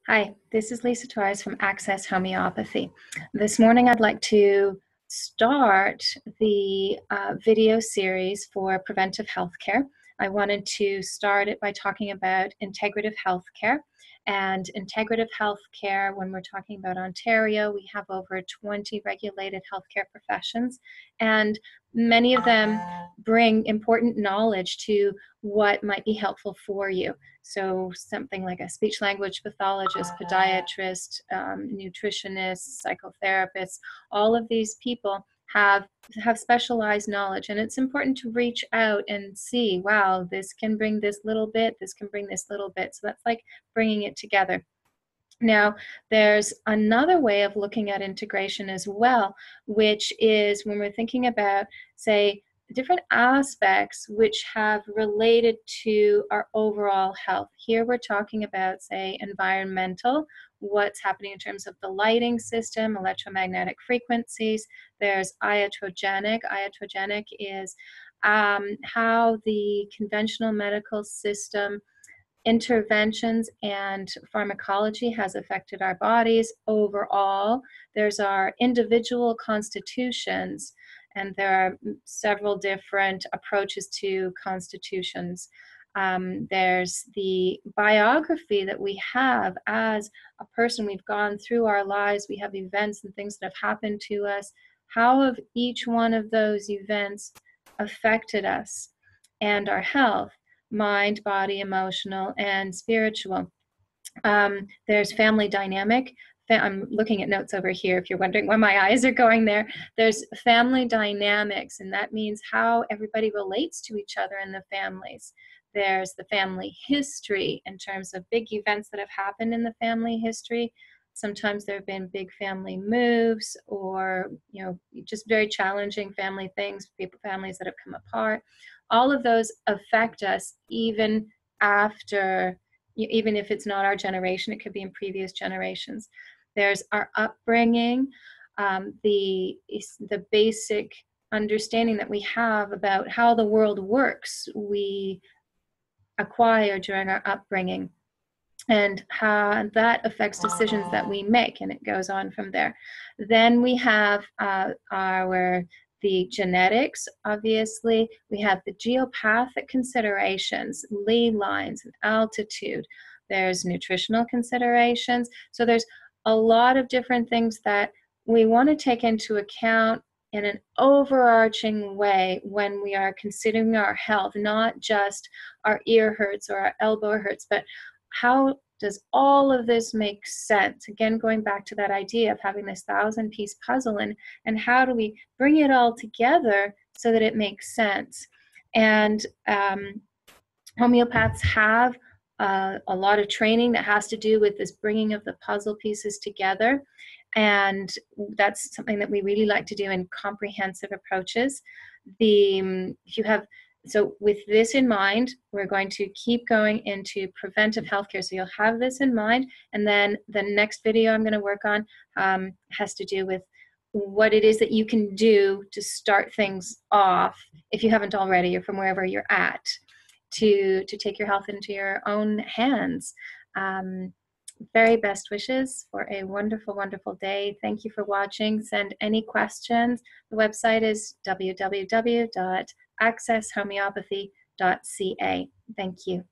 Hi, this is Lisa Torres from Access Homeopathy. This morning I'd like to start the video series for preventive healthcare. I wanted to start it by talking about integrative healthcare. And integrative healthcare, when we're talking about Ontario, we have over 20 regulated healthcare professions, and many of them bring important knowledge to what might be helpful for you. So something like a speech language pathologist, podiatrist, nutritionist, psychotherapists, all of these people have specialized knowledge, and it's important to reach out and see, wow, this can bring this little bit, this can bring this little bit. So that's like bringing it together. Now, there's another way of looking at integration as well, which is when we're thinking about, say, different aspects which have related to our overall health. Here we're talking about, say, environmental, what's happening in terms of the lighting system, electromagnetic frequencies. There's iatrogenic. Iatrogenic is how the conventional medical system interventions and pharmacology has affected our bodies overall. There's our individual constitutions, and there are several different approaches to constitutions. There's the biography that we have as a person. We've gone through our lives, we have events and things that have happened to us. How have each one of those events affected us and our health? Mind, body, emotional, and spiritual. There's family dynamic. I'm looking at notes over here if you're wondering why my eyes are going there. There's family dynamics, and that means how everybody relates to each other in the families. There's the family history in terms of big events that have happened in the family history. Sometimes there have been big family moves, or just very challenging family things, families that have come apart. All of those affect us even after, even if it's not our generation, it could be in previous generations. There's our upbringing, the basic understanding that we have about how the world works, we acquire during our upbringing, and how that affects decisions that we make, and it goes on from there. Then we have the genetics, obviously. We have the geopathic considerations, ley lines and altitude. There's nutritional considerations. So there's a lot of different things that we want to take into account in an overarching way when we are considering our health, not just our ear hurts or our elbow hurts, but how does all of this make sense? Again, going back to that idea of having this 1,000-piece puzzle, and how do we bring it all together so that it makes sense? And homeopaths have a lot of training that has to do with this bringing of the puzzle pieces together. And that's something that we really like to do in comprehensive approaches. So with this in mind, we're going to keep going into preventive healthcare. So you'll have this in mind. And then the next video I'm going to work on has to do with what it is that you can do to start things off, if you haven't already, or from wherever you're at, to take your health into your own hands. Very best wishes for a wonderful, wonderful day. Thank you for watching. Send any questions. The website is www.accesshomeopathy.ca. Thank you.